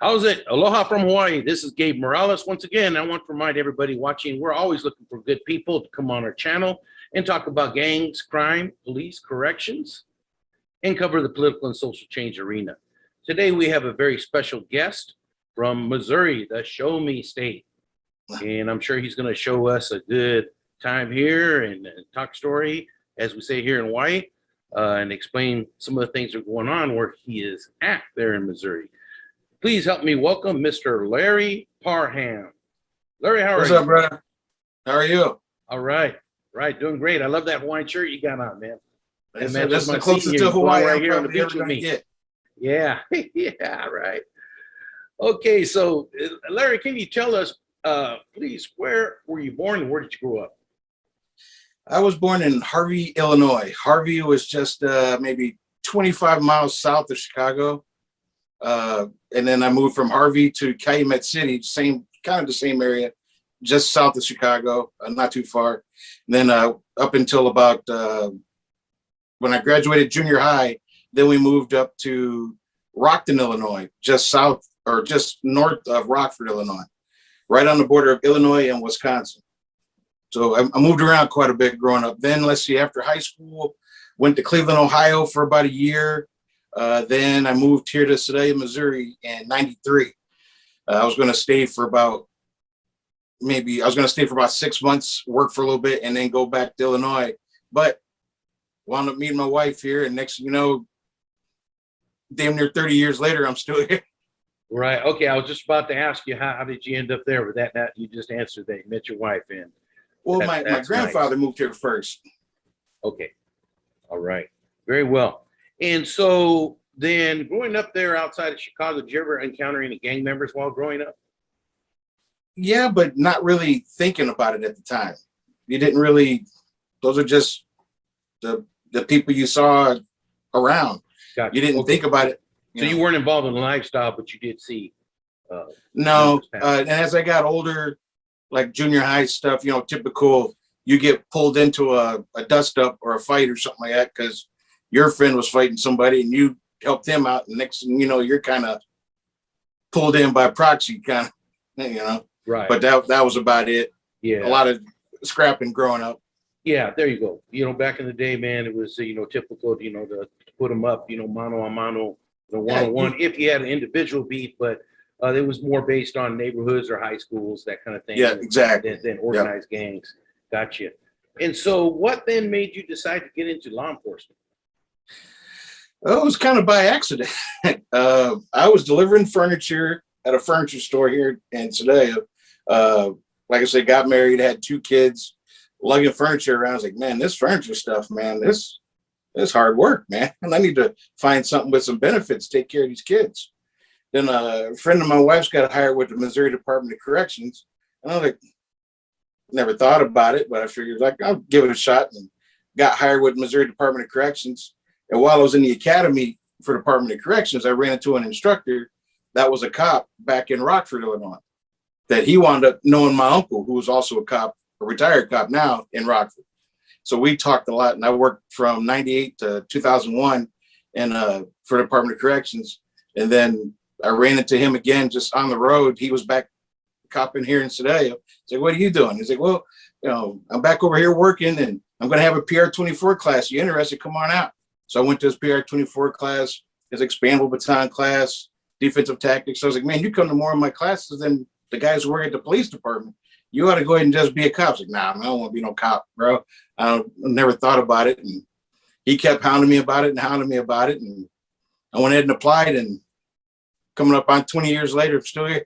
How's it? Aloha from Hawaii. This is Gabe Morales. Once again, I want to remind everybody watching, we're always looking for good people to come on our channel and talk about gangs, crime, police, corrections, and cover the political and social change arena. Today, we have a very special guest from Missouri, the Show Me State. And I'm sure he's going to show us a good time here and talk story, as we say here in Hawaii, and explain some of the things that are going on where he is at there in Missouri. Please help me welcome Mr. Larry Parham. Larry, how are you? What's up, brother? How are you? All right. Right. Doing great. I love that Hawaiian shirt you got on, man. That's, man, that's the closest to Hawaii right here on the beach with me. Get. Yeah. Yeah, right. Okay, so Larry, can you tell us, please, where were you born and where did you grow up? I was born in Harvey, Illinois. Harvey was just maybe 25 miles south of Chicago. And then I moved from Harvey to Calumet City, kind of the same area, just south of Chicago, not too far. And then up until about when I graduated junior high, then we moved up to Rockton, Illinois, just south or just north of Rockford, Illinois, right on the border of Illinois and Wisconsin. So I moved around quite a bit growing up. Then let's see, after high school, went to Cleveland, Ohio for about a year. Then I moved here to Sedalia, Missouri in '93. I was going to stay for about 6 months, work for a little bit, and then go back to Illinois. But wound up meeting my wife here, and next thing you know, damn near 30 years later, I'm still here. Right. Okay. I was just about to ask you, how did you end up there? But that you just answered that. You met your wife in. Well, my grandfather moved here first. Okay. All right. Very well. And so then growing up there outside of Chicago, did you ever encounter any gang members while growing up? Yeah, but not really thinking about it at the time. You didn't really, those are just the people you saw around. Gotcha. You didn't think about it. So you weren't involved in the lifestyle, but you did see. No. And as I got older, like junior high stuff, typical, you get pulled into a dust up or a fight or something like that because your friend was fighting somebody and you helped him out. And next thing you know, you're kind of pulled in by proxy, Right. But that was about it. Yeah. A lot of scrapping growing up. Yeah, there you go. Back in the day, man, it was, typical, to put them up, mano a mano, one-on-one, if you had an individual beef, but it was more based on neighborhoods or high schools, that kind of thing. Yeah, exactly. Than organized gangs. Gotcha. And so what then made you decide to get into law enforcement? Well, it was kind of by accident. I was delivering furniture at a furniture store here in Sedalia. Like I said, got married, had 2 kids, lugging furniture around. I was like, man, this furniture stuff, man, this hard work, man. And I need to find something with some benefits to take care of these kids. Then a friend of my wife's got hired with the Missouri Department of Corrections. And I was like, never thought about it, but I figured like I'll give it a shot and got hired with Missouri Department of Corrections. And while I was in the academy for Department of Corrections, I ran into an instructor that was a cop back in Rockford, Illinois, that he wound up knowing my uncle, who was also a cop, a retired cop now in Rockford. So we talked a lot, and I worked from '98 to 2001 for Department of Corrections. And then I ran into him again just on the road. He was back copping here in Sedalia. He's like, what are you doing? He's like, well, I'm back over here working, and I'm going to have a PR-24 class. You interested? Come on out. So I went to his PR-24 class, his expandable baton class, defensive tactics. So I was like, man, you come to more of my classes than the guys who work at the police department. You ought to go ahead and just be a cop. I was like, nah, I don't want to be no cop, bro. I never thought about it. And he kept hounding me about it. And I went ahead and applied, and coming up on 20 years later, I'm still here.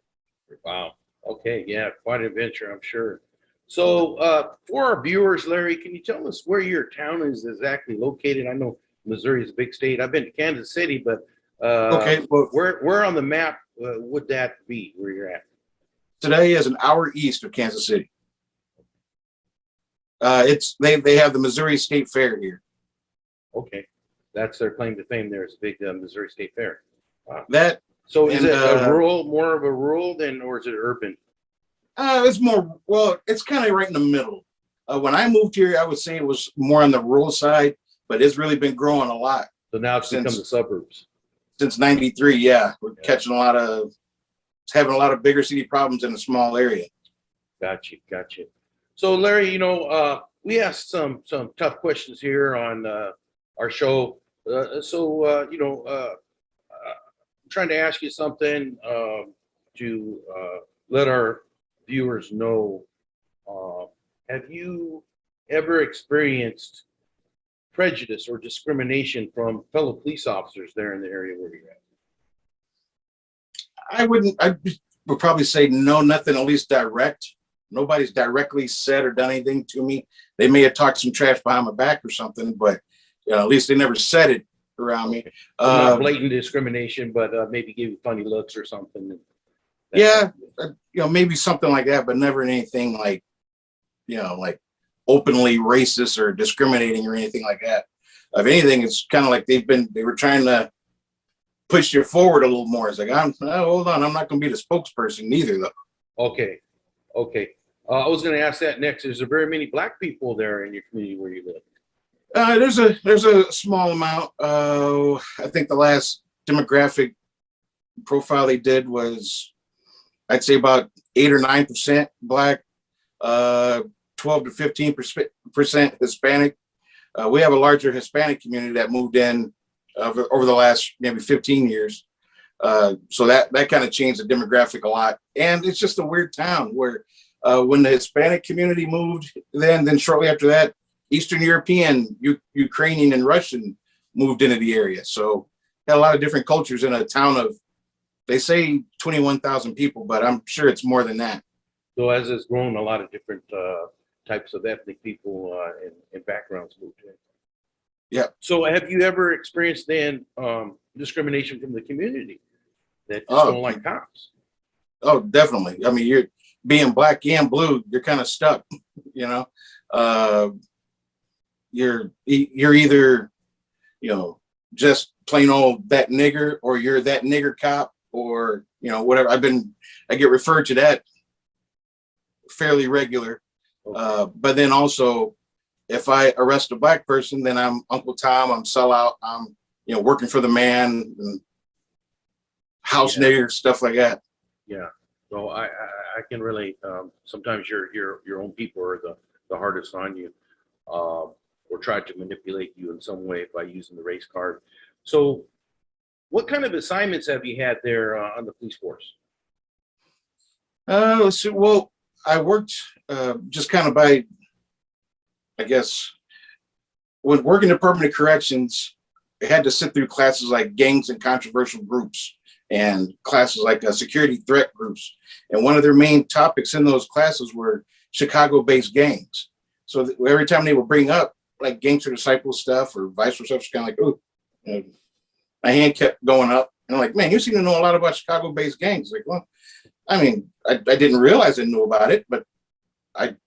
Wow. Okay. Yeah. Quite an adventure, I'm sure. So for our viewers, Larry, can you tell us where your town is exactly located? I know Missouri is a big state. I've been to Kansas City, but okay, well, where on the map would that be where you're at? Today is an hour east of Kansas City. They have the Missouri State Fair here. Okay, that's their claim to fame. There's a big Missouri State Fair. Wow. So is it a rural, more of a rural or is it urban? It's more, well, it's kind of right in the middle. When I moved here, I would say it was more on the rural side, but it's really been growing a lot. So now it's become the suburbs. Since '93, yeah. We're catching a lot of having a lot of bigger city problems in a small area. Gotcha. So Larry, we asked some tough questions here on our show. I'm trying to ask you something to let our viewers know. Have you ever experienced prejudice or discrimination from fellow police officers there in the area where you're at? I would probably say no, nothing at least direct. Nobody's directly said or done anything to me. They may have talked some trash behind my back or something, but at least they never said it around me. Not blatant discrimination, but maybe give you funny looks or something. Yeah, maybe something like that, but never anything like, like openly racist or discriminating or anything like that. If anything, it's kind of like they were trying to push you forward a little more. It's like, hold on, I'm not going to be the spokesperson neither, though. Okay. I was going to ask that next. Is there very many Black people there in your community where you live? There's a small amount. I think the last demographic profile they did was, I'd say about 8 or 9% Black, 12 to 15% Hispanic. We have a larger Hispanic community that moved in over the last maybe 15 years. So that kind of changed the demographic a lot. And it's just a weird town where when the Hispanic community moved, then shortly after that, Eastern European, Ukrainian, and Russian moved into the area. So had a lot of different cultures in a town of, they say 21,000 people, but I'm sure it's more than that. So as it's grown, a lot of different types of ethnic people and backgrounds moved in. Yeah. So have you ever experienced then discrimination from the community that just don't like cops? Oh, definitely. I mean, you're being Black and blue, you're kind of stuck, you're either, just plain old that nigger, or you're that nigger cop, or, whatever. I get referred to that fairly regular. Okay. But then also, if I arrest a Black person, then I'm Uncle Tom, I'm sellout, I'm, working for the man, and house nigger, stuff like that. Yeah. So I can relate. Sometimes your own people are the hardest on you, or try to manipulate you in some way by using the race card. So what kind of assignments have you had there on the police force? Let's see. Well, I worked just kind of by, I guess, when working Department of Corrections, I had to sit through classes like gangs and controversial groups, and classes like security threat groups. And one of their main topics in those classes were Chicago-based gangs. So every time they would bring up like Gangster Disciple stuff or vice versa, it's kind of like, oh, my hand kept going up. And I'm like, man, you seem to know a lot about Chicago-based gangs. Like, well, I mean, I didn't realize I knew about it, but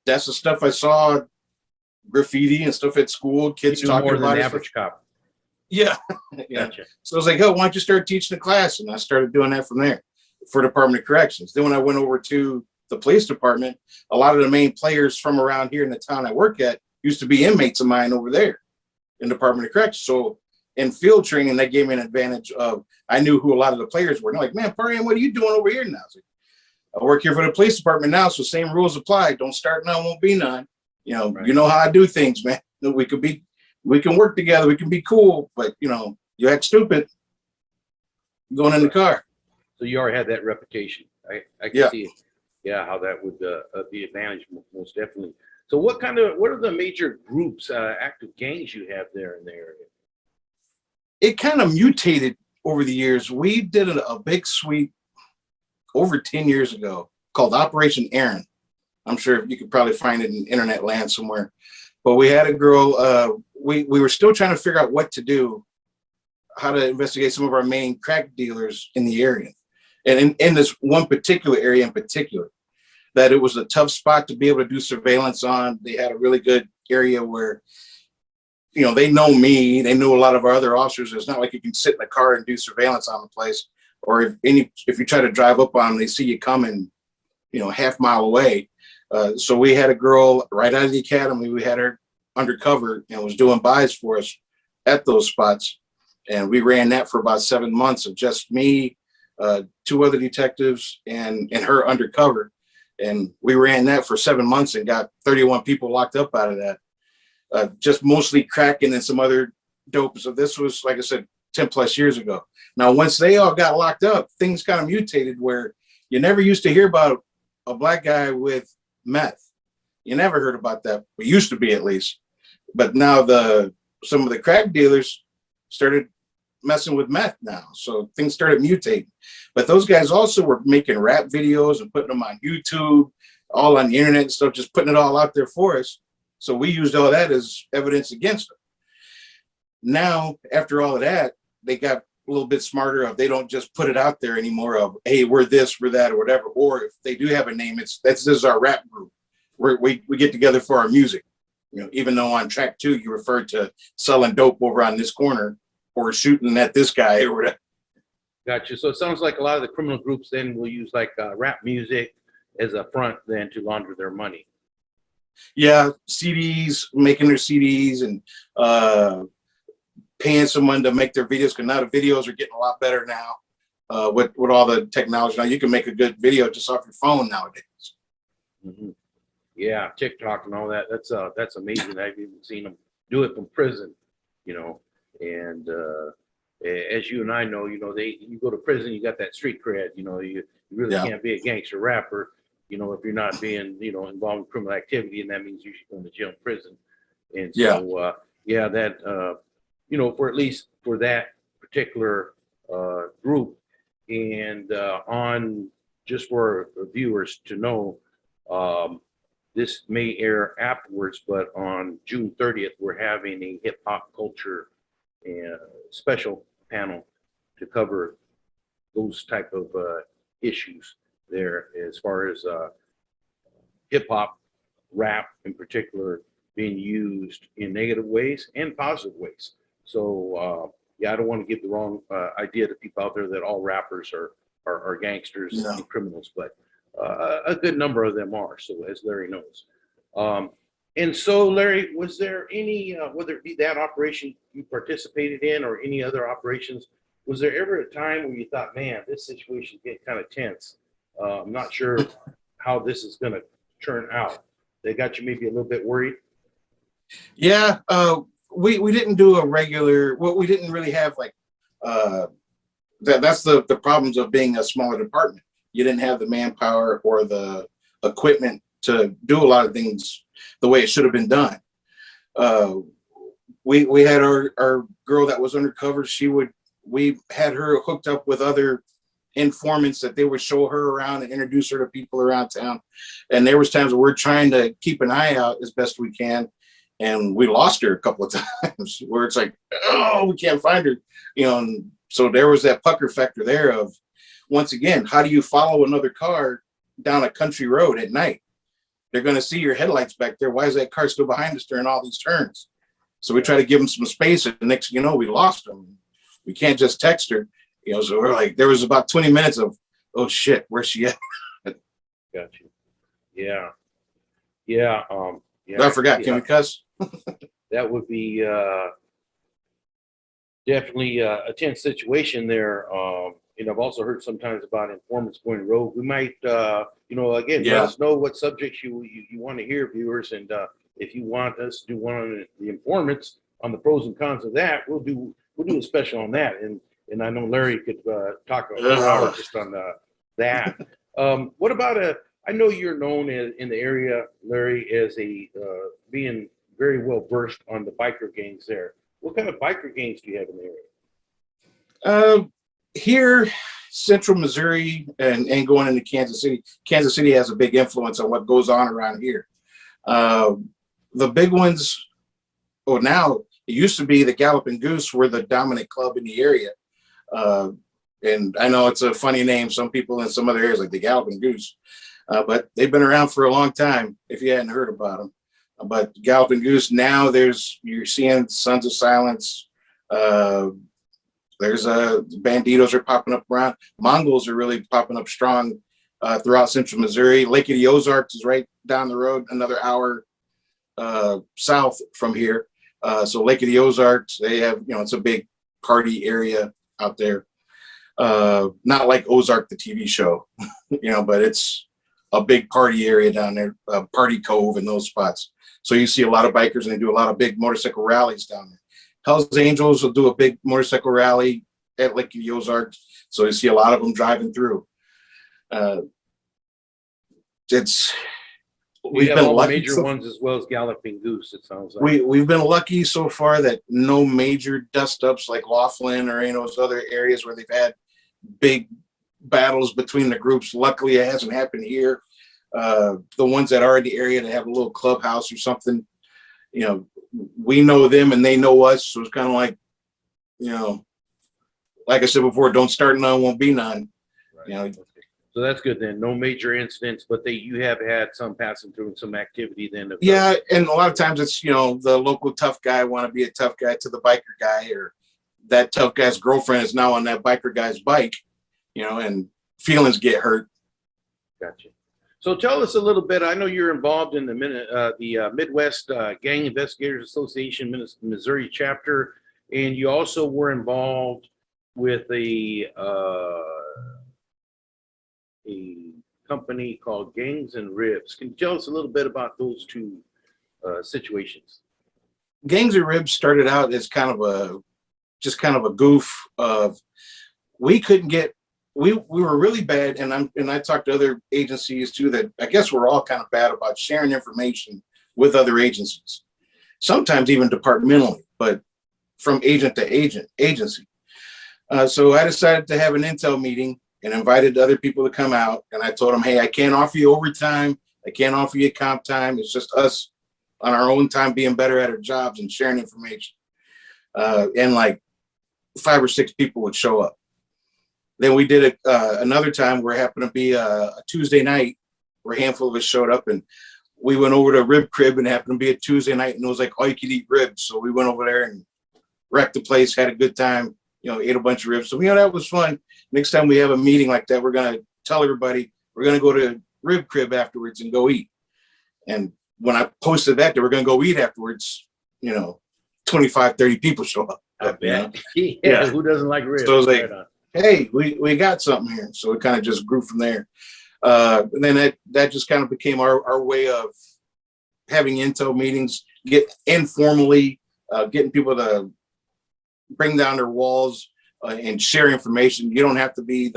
that's the stuff I saw, graffiti and stuff at school, kids talking more about than it. the average cop. Yeah. Gotcha. So I was like, oh, why don't you start teaching the class? And I started doing that from there for Department of Corrections. Then when I went over to the police department, a lot of the main players from around here in the town I work at used to be inmates of mine over there in Department of Corrections. So in field training, that gave me an advantage of, I knew who a lot of the players were. And they're like, man, Parham, what are you doing over here now? I was like, I work here for the police department now, so same rules apply. Don't start none, won't be none. Right. You know how I do things, man. We can work together, we can be cool, but you act stupid going in the car. So you already had that reputation. I can see it. Yeah, how that would be advantage, most definitely. So what are the major groups, active gangs you have there in the area? It kind of mutated over the years. We did a big sweep over 10 years ago called Operation Aaron. I'm sure you could probably find it in internet land somewhere. But we had a girl, we were still trying to figure out what to do, how to investigate some of our main crack dealers in the area. And in this one particular area in particular, that it was a tough spot to be able to do surveillance on. They had a really good area where, they know me, they knew a lot of our other officers. It's not like you can sit in the car and do surveillance on the place. Or if you try to drive up on them, they see you coming, half mile away. So we had a girl right out of the academy. We had her undercover and was doing buys for us at those spots. And we ran that for about 7 months of just me, two other detectives, and her undercover. And we ran that for 7 months and got 31 people locked up out of that. Just mostly cracking and some other dope. So this was, like I said, 10 plus years ago. Now, once they all got locked up, things kind of mutated where you never used to hear about a black guy with meth. You never heard about that. We used to be, at least. But now some of the crack dealers started messing with meth now. So things started mutating. But those guys also were making rap videos and putting them on YouTube, all on the internet and stuff, just putting it all out there for us. So we used all that as evidence against them. Now, after all of that, they got a little bit smarter of they don't just put it out there anymore of, hey, we're this, we're that, or whatever. Or if they do have a name, this is our rap group. We get together for our music. You know, even though on track 2 you referred to selling dope over on this corner or shooting at this guy or whatever. Gotcha. So it sounds like a lot of the criminal groups then will use like rap music as a front then to launder their money. Yeah, CDs, making their CDs and paying someone to make their videos, because now the videos are getting a lot better now with all the technology. Now you can make a good video just off your phone nowadays. Mm-hmm. Yeah, TikTok and all that. That's amazing. I've even seen them do it from prison, you know. And as you and I know, you know, you go to prison, you got that street cred. You know, you really can't be a gangster rapper, you know, if you're not being, you know, involved in criminal activity, and that means you should go to jail and prison. And so, that you know, for at least for that particular group, and on just for viewers to know. This may air afterwards, but on June 30th, we're having a hip hop culture special panel to cover those type of issues there, as far as hip hop, rap in particular, being used in negative ways and positive ways. So I don't want to give the wrong idea to people out there that all rappers are gangsters and criminals, but a good number of them are, so as Larry knows. And so, Larry, was there any, whether it be that operation you participated in or any other operations, was there ever a time where you thought, man, this situation is getting kind of tense? I'm not sure how this is going to turn out. They got you maybe a little bit worried? Yeah, we didn't do a regular, well, we didn't really have like, that's the problems of being a smaller department. You didn't have the manpower or the equipment to do a lot of things the way it should have been done. We had our girl that was undercover. We had her hooked up with other informants that they would show her around and introduce her to people around town. And there was times where we're trying to keep an eye out as best we can. And we lost her a couple of times where it's like, oh, we can't find her, you know. And so there was that pucker factor there of, once again, how do you follow another car down a country road at night? They're going to see your headlights back there. Why is that car still behind us during all these turns? So we try to give them some space, and next thing you know, we lost them. We can't just text her, you know. So we're like, there was about 20 minutes of, oh shit, where's she at? Got you. Yeah. Yeah. I forgot. Can we cuss? That would be definitely a tense situation there. And I've also heard sometimes about informants going rogue. We might, again, let us know what subjects you want to hear, viewers. And if you want us to do one on the informants, on the pros and cons of that, we'll do a special on that. And I know Larry could talk a whole hour just on that. What about I know you're known in the area, Larry, as being very well versed on the biker gangs there. What kind of biker gangs do you have in the area? Here, central Missouri and going into Kansas City. Kansas City has a big influence on what goes on around here. The big ones, now it used to be the Galloping Goose were the dominant club in the area. And I know it's a funny name. Some people in some other areas like the Galloping Goose, but they've been around for a long time if you hadn't heard about them. But Galloping Goose, now you're seeing Sons of Silence. There's Banditos are popping up around. Mongols are really popping up strong throughout central Missouri. Lake of the Ozarks is right down the road, another hour south from here. So Lake of the Ozarks, they have, it's a big party area out there. Not like Ozark, the TV show, but it's a big party area down there, Party Cove and those spots. So you see a lot of bikers and they do a lot of big motorcycle rallies down there. Hell's Angels will do a big motorcycle rally at like the Ozarks. So you see a lot of them driving through. We have all the major ones as well as Galloping Goose, it sounds like. We've been lucky so far that no major dust ups like Laughlin or those other areas where they've had big battles between the groups. Luckily, it hasn't happened here. The ones that are in the area that have a little clubhouse or something, we know them and they know us. So it's kind of like, like I said before, don't start none, won't be none. Right. So that's good then. No major incidents, but you have had some passing through and some activity then. Yeah, and a lot of times it's, the local tough guy want to be a tough guy to the biker guy, or that tough guy's girlfriend is now on that biker guy's bike, and feelings get hurt. Gotcha. So tell us a little bit. I know you're involved in the Midwest Gang Investigators Association Missouri chapter, and you also were involved with a company called Gangs and Ribs. Can you tell us a little bit about those two situations? Gangs and Ribs started out as kind of a goof of we were really bad, and I talked to other agencies too that I guess we're all kind of bad about sharing information with other agencies, sometimes even departmentally, but from agent to agency. So I decided to have an intel meeting and invited other people to come out. And I told them, hey, I can't offer you overtime. I can't offer you comp time. It's just us on our own time being better at our jobs and sharing information. And like 5 or 6 people would show up. Then we did it another time where it happened to be a Tuesday night where a handful of us showed up, and we went over to Rib Crib, and it happened to be a Tuesday night, and it was like all you could eat ribs. So we went over there and wrecked the place, had a good time, ate a bunch of ribs. So, that was fun. Next time we have a meeting like that, we're going to tell everybody we're going to go to Rib Crib afterwards and go eat. And when I posted that we're going to go eat afterwards, 25, 30 people show up. I bet. Yeah. Who doesn't like ribs? So it was like, hey, we got something here. So it kind of just grew from there. And then that just kind of became our way of having intel meetings, get informally, getting people to bring down their walls and share information. You don't have to be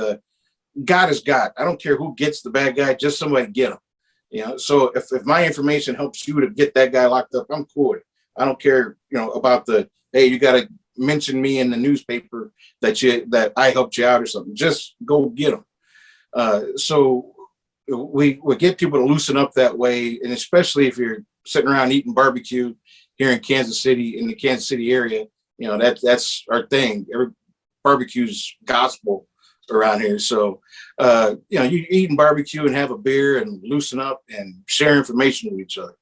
God is God. I don't care who gets the bad guy, just somebody get him. So if my information helps you to get that guy locked up, I'm cool with it. I don't care, about hey, you got to mention me in the newspaper that I helped you out or something. Just go get them. So we get people to loosen up that way, and especially if you're sitting around eating barbecue here in Kansas City, in the Kansas City area, that's our thing. Barbecue's gospel around here. So, you eating barbecue and have a beer and loosen up and share information with each other.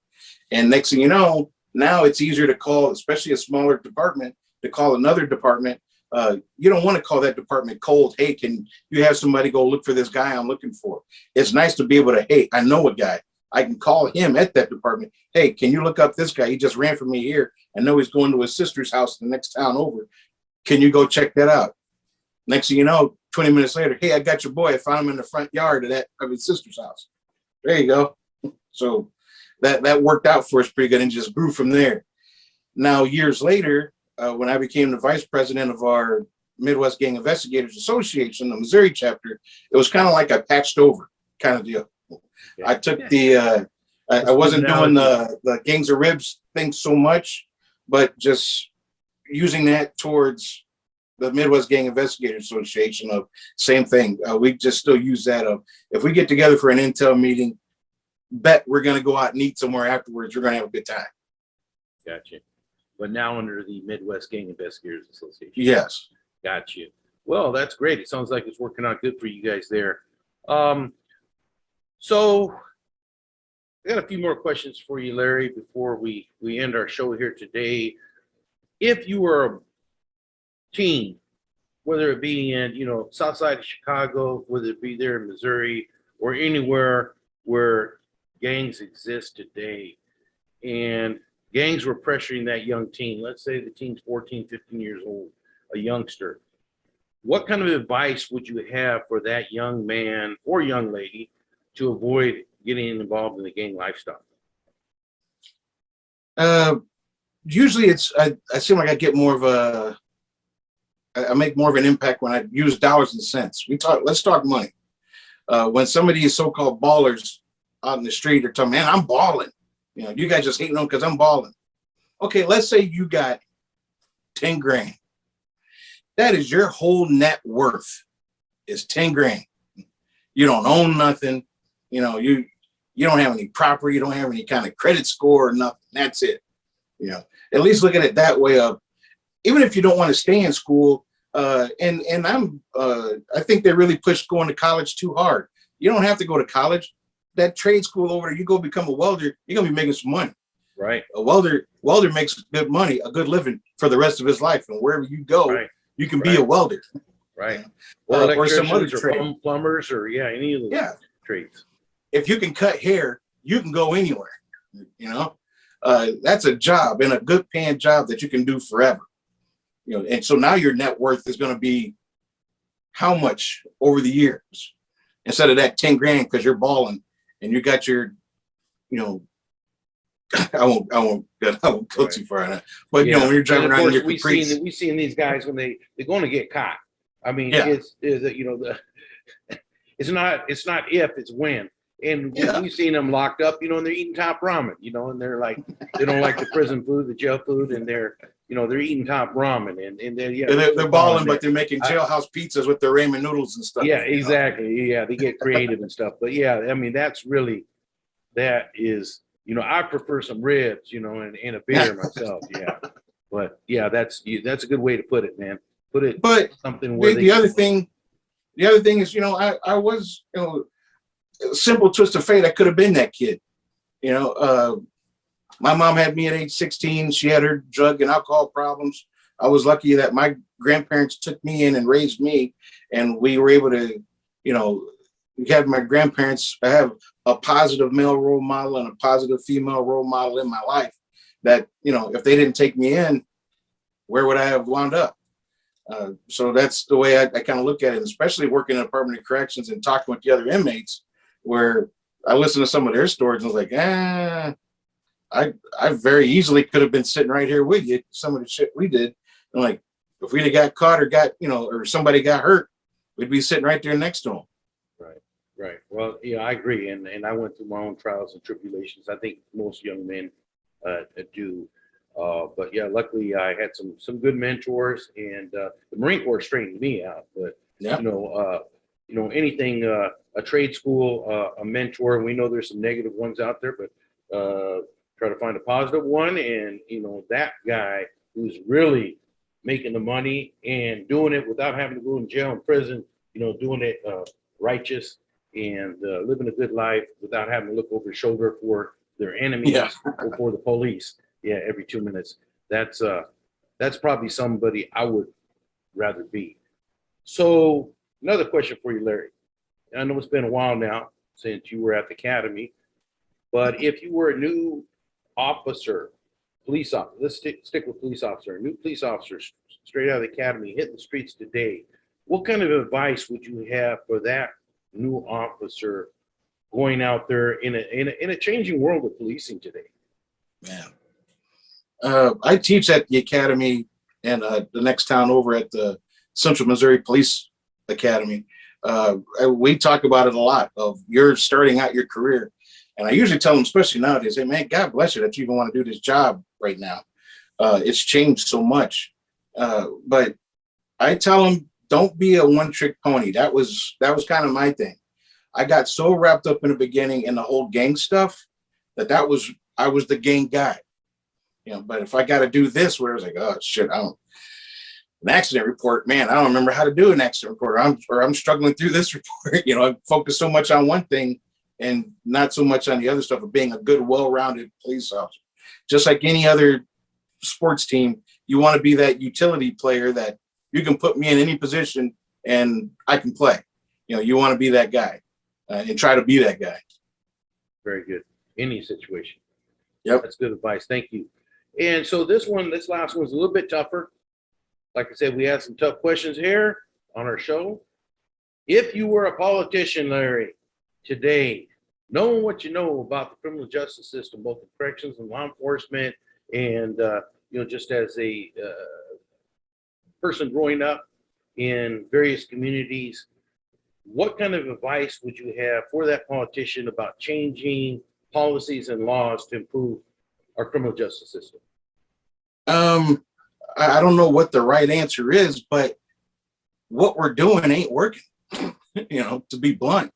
And next thing you know, now it's easier to call, especially a smaller department, to call another department. You don't want to call that department cold. Hey, can you have somebody go look for this guy I'm looking for? It's nice to be able to, hey, I know a guy. I can call him at that department. Hey, can you look up this guy? He just ran from me here. I know he's going to his sister's house in the next town over. Can you go check that out? Next thing you know, 20 minutes later, hey, I got your boy. I found him in the front yard of his sister's house. There you go. So that worked out for us pretty good and just grew from there. Now, years later, when I became the vice president of our Midwest Gang Investigators Association, the Missouri chapter, it was kind of like a patched over kind of deal. Yeah. I took I wasn't doing the Gangs of Ribs thing so much, but just using that towards the Midwest Gang Investigators Association of same thing. We just still use that of if we get together for an intel meeting, bet we're going to go out and eat somewhere afterwards. We're going to have a good time. Gotcha. But now under the Midwest Gang Investigators Association. Yes. Got you. Well, that's great. It sounds like it's working out good for you guys there. So I got a few more questions for you, Larry, before we end our show here today. If you were a teen, whether it be in, south side of Chicago, whether it be there in Missouri or anywhere where gangs exist today, and gangs were pressuring that young teen, let's say the teen's 14, 15 years old, a youngster, what kind of advice would you have for that young man or young lady to avoid getting involved in the gang lifestyle? Usually I seem like I get more of I make more of an impact when I use dollars and cents. Let's talk money. When some of these so-called ballers out in the street are talking, man, I'm balling. You know, you guys just hating on because I'm balling. Okay, let's say you got 10 grand. That is your whole net worth is 10 grand. You don't own nothing. You know, you don't have any property. You don't have any kind of credit score or nothing. That's it. You know, at least look at it that way of, even if you don't want to stay in school, I think they really push going to college too hard. You don't have to go to college. That trade school over there, you go become a welder, you're gonna be making some money. Right. A welder makes good money, a good living for the rest of his life, and wherever you go, right, you can be a welder. Right. You know? Or some other trade. Plumbers, or any of those trades. If you can cut hair, you can go anywhere. You know, that's a job, and a good paying job that you can do forever. You know, and so now your net worth is going to be how much over the years, instead of that 10 grand because you're balling and you got your, you know, I won't go too far on that. But you know, when you're driving around in your Caprice, we've seen these guys when they're going to get caught. I mean, it's you know, it's not if, it's when. And we've seen them locked up, you know, and they're eating top ramen, you know, and they're like, they don't like the prison food, the jail food, and they're eating top ramen, and they're balling, but they're making jailhouse pizzas with their ramen noodles and stuff. Yeah, exactly. Know? Yeah, they get creative and stuff. But yeah, I mean, that is, you know, I prefer some ribs, you know, and a beer myself. Yeah, but yeah, that's a good way to put it, man. Put it, but something where the other thing is, you know, I was, you know, simple twist of fate, I could have been that kid. You know, my mom had me at age 16. She had her drug and alcohol problems. I was lucky that my grandparents took me in and raised me, and we were able to, you know, have my grandparents. I have a positive male role model and a positive female role model in my life that, you know, if they didn't take me in, where would I have wound up? So that's the way I kind of look at it, especially working in the Department of Corrections and talking with the other inmates, where I listened to some of their stories and was like, I very easily could have been sitting right here with you, some of the shit we did. And like, if we'd have got caught or got, you know, or somebody got hurt, we'd be sitting right there next to them. Right. Well, yeah, I agree. And I went through my own trials and tribulations. I think most young men do. But yeah, luckily I had some good mentors, and the Marine Corps straightened me out. But you know, anything, a trade school, a mentor, and we know there's some negative ones out there, but try to find a positive one. And, you know, that guy who's really making the money and doing it without having to go in jail and prison, you know, doing it righteous and living a good life without having to look over his shoulder for their enemies or for the police. Yeah, every 2 minutes. That's probably somebody I would rather be. So another question for you, Larry. I know it's been a while now since you were at the academy, but if you were a new officer, police officer, let's stick with police officer, a new police officer straight out of the academy, hitting the streets today, what kind of advice would you have for that new officer going out there in a changing world of policing today? Man, I teach at the academy and the next town over at the Central Missouri Police Academy. We talk about it a lot of you're starting out your career. And I usually tell them, especially nowadays, hey, man, God bless you that you even want to do this job right now. It's changed so much. But I tell them, don't be a one-trick pony. That was kind of my thing. I got so wrapped up in the beginning in the whole gang stuff that I was the gang guy. You know, but if I got to do this, where I was like, oh shit, an accident report, man, I don't remember how to do an accident report. I'm struggling through this report. You know, I focus so much on one thing and not so much on the other stuff of being a good, well-rounded police officer. Just like any other sports team, you want to be that utility player that you can put me in any position and I can play. You know, you want to be that guy and try to be that guy. Very good. Any situation. Yep. That's good advice. Thank you. And so this last one is a little bit tougher. Like I said, we had some tough questions here. on our show. If you were a politician, Larry, today, knowing what you know about the criminal justice system, both in corrections and law enforcement, and just as a person growing up in various communities, what kind of advice would you have for that politician about changing policies and laws to improve our criminal justice system? I don't know what the right answer is, but what we're doing ain't working. To be blunt,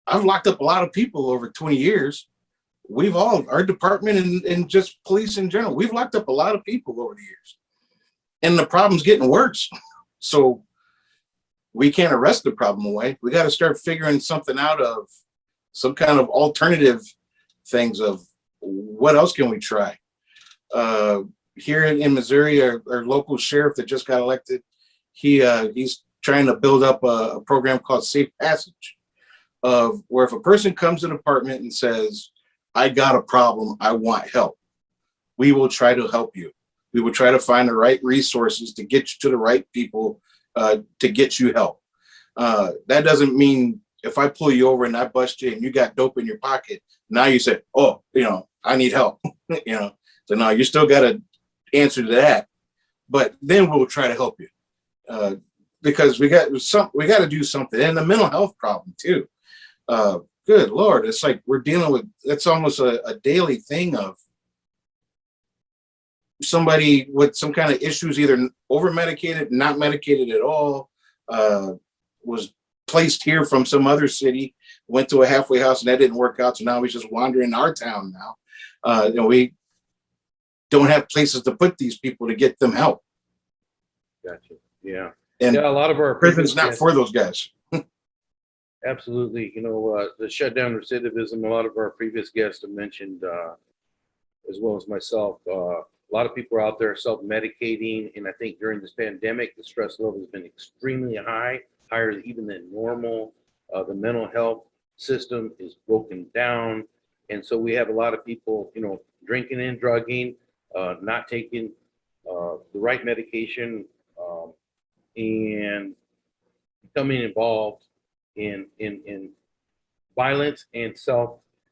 I've locked up a lot of people over 20 years. Our department and just police in general, we've locked up a lot of people over the years, and the problem's getting worse. So we can't arrest the problem away. We got to start figuring something out of some kind of alternative things of what else can we try. Here in Missouri, our local sheriff that just got elected, he's trying to build up a program called Safe Passage, of where if a person comes to the department and says, I got a problem, I want help, we will try to help you. We will try to find the right resources to get you to the right people to get you help. That doesn't mean if I pull you over and I bust you and you got dope in your pocket, now you say, oh, I need help. So no, you still got to answer to that, but then we'll try to help you because we got to do something. And the mental health problem too. Good Lord, it's like we're dealing with. It's almost a daily thing of somebody with some kind of issues, either over medicated, not medicated at all, was placed here from some other city, went to a halfway house and that didn't work out. So now he's just wandering in our town now. We don't have places to put these people to get them help. Gotcha. Yeah. And a lot of our prison's not for those guys. Absolutely. The shutdown recidivism, a lot of our previous guests have mentioned, as well as myself, a lot of people are out there self-medicating. And I think during this pandemic, the stress level has been extremely high, higher even than normal. The mental health system is broken down. And so we have a lot of people, drinking and drugging, not taking the right medication, and becoming involved in violence and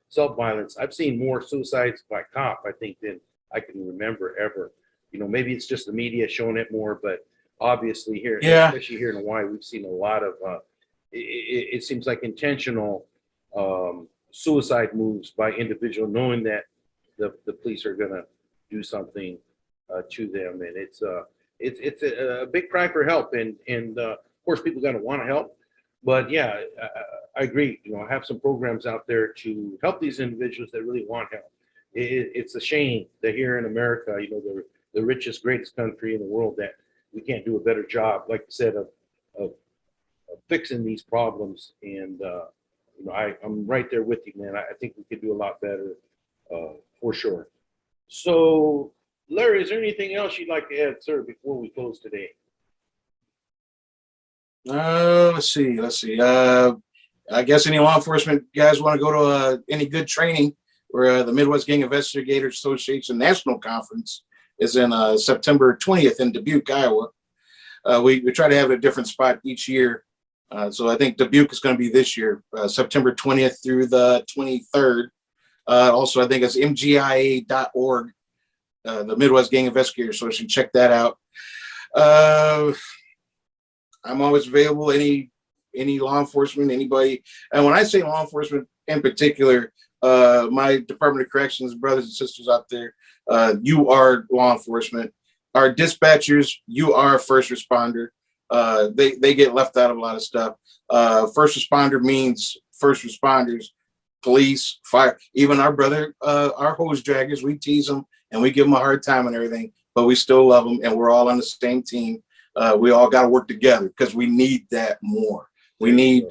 self-violence. I've seen more suicides by cop, I think, than I can remember ever. Maybe it's just the media showing it more, but obviously here, especially here in Hawaii, we've seen a lot of, it seems like intentional suicide moves by individual, knowing that the police are going to do something to them. And it's a big cry for help. And of course, people are going to want to help. But yeah, I agree. Have some programs out there to help these individuals that really want help. It's a shame that here in America, the richest, greatest country in the world, that we can't do a better job, like you said, of fixing these problems. And I'm right there with you, man. I think we could do a lot better, for sure. So, Larry, is there anything else you'd like to add, sir, before we close today? Let's see. I guess any law enforcement guys want to go to any good training, where the Midwest Gang Investigators Association National Conference is in September 20th in Dubuque, Iowa. We try to have a different spot each year. So I think Dubuque is going to be this year, September 20th through the 23rd. Also, I think it's mgia.org, the Midwest Gang Investigators Association. Check that out. I'm always available. Any law enforcement, anybody. And when I say law enforcement in particular, my Department of Corrections brothers and sisters out there, you are law enforcement. Our dispatchers, you are a first responder. They get left out of a lot of stuff. First responder means first responders, police, fire. Even our hose draggers, we tease them and we give them a hard time and everything, but we still love them, and we're all on the same team. We all got to work together because we need that more. We need,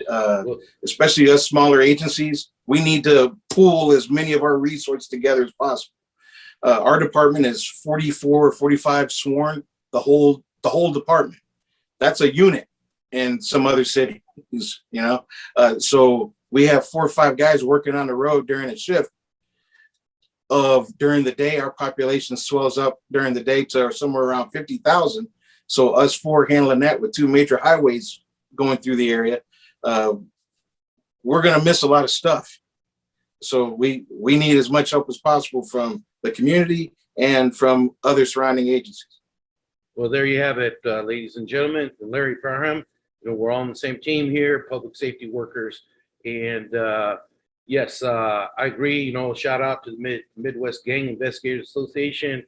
especially us smaller agencies, we need to pool as many of our resources together as possible. Our department is 44 or 45 sworn, the whole department. That's a unit in some other city, so we have 4 or 5 guys working on the road during a shift. During the day, our population swells up during the day to somewhere around 50,000. So us four handling that with two major highways going through the area, we're going to miss a lot of stuff. So we need as much help as possible from the community and from other surrounding agencies. Well, there you have it, ladies and gentlemen. Larry Parham, we're all on the same team here, public safety workers. And yes, I agree. Shout out to the Midwest Gang Investigators Association,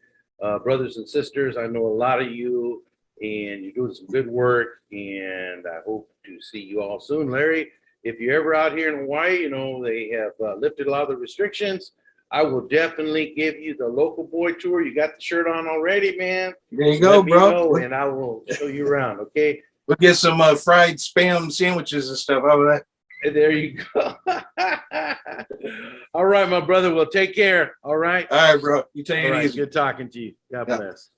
brothers and sisters. I know a lot of you, and you're doing some good work. And I hope to see you all soon, Larry. If you're ever out here in Hawaii, they have lifted a lot of the restrictions. I will definitely give you the local boy tour. You got the shirt on already, man. There you go, bro. And I will show you around, okay? We'll get some fried Spam sandwiches and stuff out of that. And there you go. All right, my brother. Well, take care. All right. All right, bro. You take it easy. Good talking to you. God bless.